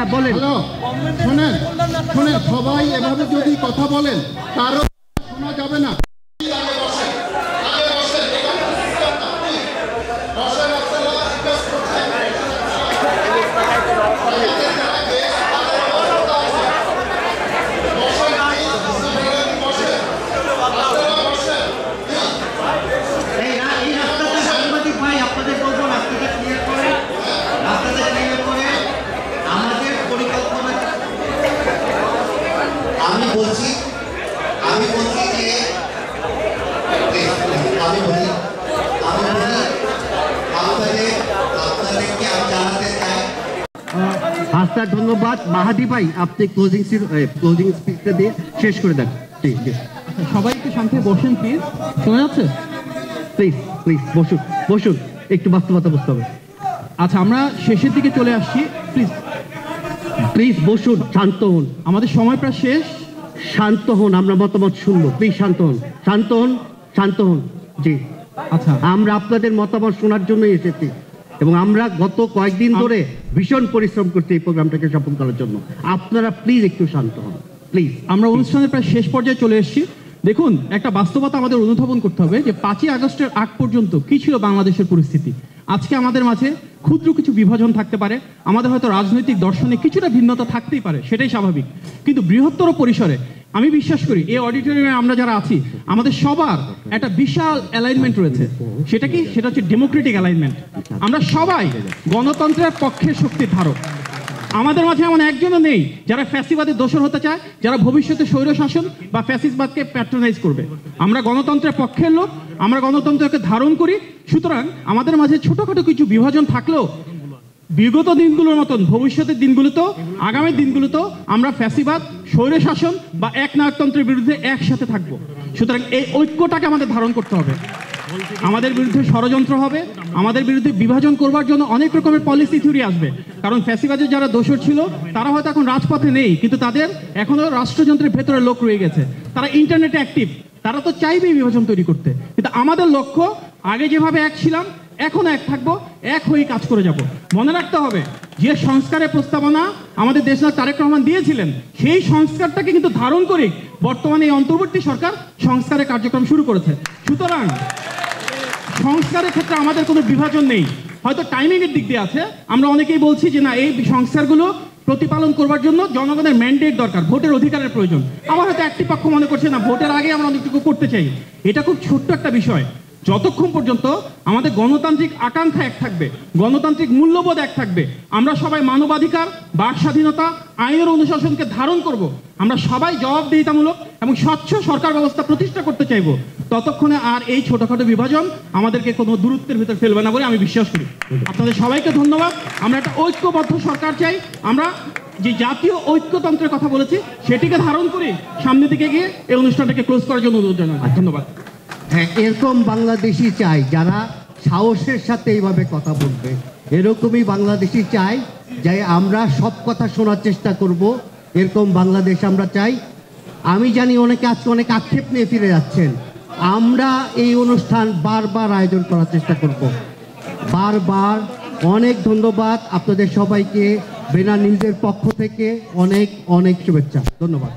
হ্যাঁ বলেন। হ্যালো, শোনেন শোনেন, সবাই এভাবে যদি কথা বলেন কারো শোনা যাবে না। আমি বলছি যে আপনাদেরকে আমি জানাতে চাই। হাসনাত, ধন্যবাদ। মাহাদি ভাই, আপনি ক্লোজিং স্পিচটা দিয়ে শেষ করে দেন। ঠিক আছে, সবাই একটু শান্তি বসেন প্লিজ। শোনা যাচ্ছে? প্লিজ প্লিজ বসুন বসুন, একটু বাস্তবতা বুঝতে হবে। আচ্ছা, আমরা শেষের দিকে চলে আসছি, প্লিজ প্লিজ বসুন, শান্ত হন। আমাদের সময় প্রায় শেষ। শান্ত হন, আমরা মতামত শুনবো। প্লিজ শান্ত হন, শান্ত হন, শান্ত হন। জি, আচ্ছা, আমরা আপনাদের মতামত শোনার জন্যই এসেছি এবং আমরা গত কয়েকদিন ধরে ভীষণ পরিশ্রম করছি এই প্রোগ্রামটাকে সফল করার জন্য। আপনারা প্লিজ একটু শান্ত হন, প্লিজ। আমরা অনুষ্ঠানের প্রায় শেষ পর্যায়ে চলে এসেছি। দেখুন, একটা বাস্তবতা আমাদের অনুধাবন করতে হবে যে 5ই আগস্টের আগ পর্যন্ত কি ছিল বাংলাদেশের পরিস্থিতি। আজকে আমাদের মাঝে ক্ষুদ্র কিছু বিভাজন থাকতে পারে, আমাদের হয়তো রাজনৈতিক দর্শনে কিছুটা ভিন্নতা থাকতেই পারে, সেটাই স্বাভাবিক। কিন্তু বৃহত্তর পরিসরে আমি বিশ্বাস করি এই অডিটোরিয়ামে আমরা যারা আছি আমাদের সবার একটা বিশাল অ্যালাইনমেন্ট রয়েছে। সেটা কি? সেটা হচ্ছে ডেমোক্রেটিক অ্যালাইনমেন্ট। আমরা সবাই গণতন্ত্রের পক্ষের শক্তির ধারক। আমাদের মাঝে এমন একজনও নেই যারা ফ্যাসিবাদের দোষর হতে চায়, যারা ভবিষ্যতে স্বৈরশাসন বা ফ্যাসিসবাদকে প্যাট্রোনাইজ করবে। আমরা গণতন্ত্রের পক্ষের লোক, আমরা গণতন্ত্রকে ধারণ করি। সুতরাং আমাদের মাঝে ছোটখাটো কিছু বিভাজন থাকলেও বিগত দিনগুলোর মতন ভবিষ্যতের দিনগুলোতেও, আগামী দিনগুলোতেও আমরা ফ্যাসিবাদ, স্বৈরশাসন বা একনায়কতন্ত্রের বিরুদ্ধে একসাথে থাকব। সুতরাং এই ঐক্যটাকে আমাদের ধারণ করতে হবে। আমাদের বিরুদ্ধে ষড়যন্ত্র হবে, আমাদের বিরুদ্ধে বিভাজন করবার জন্য অনেক রকমের পলিসি থিওরি আসবে। কারণ ফ্যাসিবাদের যারা দোষর ছিল তারা হয়তো এখন রাজপথে নেই, কিন্তু তাদের এখনো রাষ্ট্রযন্ত্রের ভেতরে লোক রয়ে গেছে, তারা ইন্টারনেটে অ্যাক্টিভ, তারা তো চাইবেই বিভাজন তৈরি করতে। কিন্তু আমাদের লক্ষ্য, আগে যেভাবে এক ছিলাম এখন এক থাকবো, এক হয়ে কাজ করে যাব। মনে রাখতে হবে যে সংস্কারের প্রস্তাবনা আমাদের দেশনায়ক তারেক রহমান দিয়েছিলেন, সেই সংস্কারটাকে কিন্তু ধারণ করে বর্তমানে এই অন্তর্বর্তী সরকার সংস্কারের কার্যক্রম শুরু করেছে। সুতরাং সংস্কারের ক্ষেত্রে আমাদের কোনো বিভাজন নেই। হয়তো টাইমিং এর দিক দিয়ে আছে, আমরা অনেকেই বলছি যে না, এই সংস্কারগুলো প্রতিপালন করবার জন্য জনগণের ম্যান্ডেট দরকার, ভোটের অধিকারের প্রয়োজন। আবার হয়তো একটি পক্ষ মনে করছে না, ভোটের আগে আমরা অনেকটুকু করতে চাই। এটা খুব ছোট্ট একটা বিষয়। যতক্ষণ পর্যন্ত আমাদের গণতান্ত্রিক আকাঙ্ক্ষা এক থাকবে, গণতান্ত্রিক মূল্যবোধ এক থাকবে, আমরা সবাই মানবাধিকার, বাক স্বাধীনতা, আইনের অনুশাসনকে ধারণ করব, আমরা সবাই জবাবদিহিতামূলক এবং স্বচ্ছ সরকার ব্যবস্থা প্রতিষ্ঠা করতে চাইব, ততক্ষণে আর এই ছোটখাটো বিভাজন আমাদেরকে কোনো দূরত্বের ভিতর ফেলবে না বলে আমি বিশ্বাস করি। আপনাদের সবাইকে ধন্যবাদ। আমরা একটা ঐক্যবদ্ধ সরকার চাই। আমরা যে জাতীয় ঐক্যতন্ত্রের কথা বলেছি সেটিকে ধারণ করে সামনের দিকে গিয়ে এই অনুষ্ঠানটাকে ক্লোজ করার জন্য অনুরোধ জানাই। ধন্যবাদ। হ্যাঁ, এরকম বাংলাদেশি চাই যারা সাহসের সাথে এইভাবে কথা বলবে। এরকমই বাংলাদেশি চাই যে আমরা সব কথা শোনার চেষ্টা করব। এরকম বাংলাদেশ আমরা চাই। আমি জানি অনেকে আজকে অনেক আক্ষেপ নিয়ে ফিরে যাচ্ছেন। আমরা এই অনুষ্ঠান বারবার আয়োজন করার চেষ্টা করব, বারবার। অনেক ধন্যবাদ আপনাদের সবাইকে। বেনা নিউজের পক্ষ থেকে অনেক অনেক শুভেচ্ছা। ধন্যবাদ।